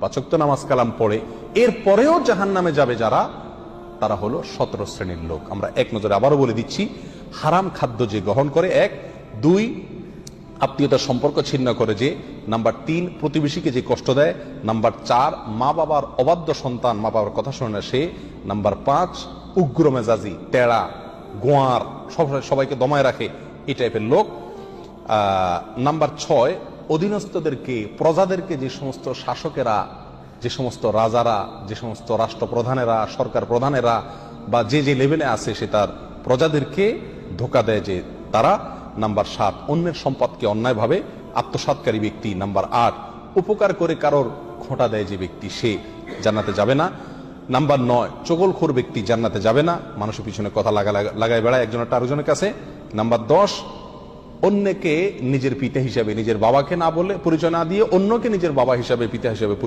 পাঁচ ওয়াক্ত নামাজ কালাম পড়ে, এর পরেও জাহান্নামে যাবে যারা, তারা হলো 17 শ্রেণীর লোক। আমরা এক নজরে আবারও বলে দিচ্ছি, হারাম খাদ্য যে গ্রহণ করে, 1, 2 আত্মীয়তার সম্পর্ক ছিন্ন করে যে, নাম্বার 3 প্রতিবেশীকে যে কষ্ট দেয়, নাম্বার 4 মা বাবার অবাধ্য সন্তান, মা বাবার কথা শোনে না সে, নাম্বার 5 উগ্র মেজাজি, টেড়া, গোয়ার, সবাইকে দমায় রাখে, এই টাইপের লোক। নাম্বার 6 অধীনস্থদেরকে, প্রজাদেরকে, যে সমস্ত শাসকেরা, যে সমস্ত রাজারা, যে সমস্ত রাষ্ট্রপ্রধানেরা, সরকার প্রধানেরা বা যে যে লেভেলে আছে সে তার প্রজাদেরকে ধোঁকা দেয় যে তারা। নাম্বার 7 অন্যের সম্পদকে অন্যায়ভাবে আত্মসাৎকারী ব্যক্তি। নাম্বার 8 উপকার করে কারোর খোঁটা দেয় যে ব্যক্তি, সে জান্নাতে যাবে না। নাম্বার 9 চগলখোর ব্যক্তি জান্নাতে যাবে না, মানুষের পিছনে কথা লাগায় বেড়ায় একজনের আরেকজনের কাছে। নাম্বার 10 অন্যকে নিজের পিতা হিসাবে, নিজের বাবাকে না বলে পরিচয় না দিয়ে অন্যকে নিজের বাবা হিসাবে, পিতা হিসাবে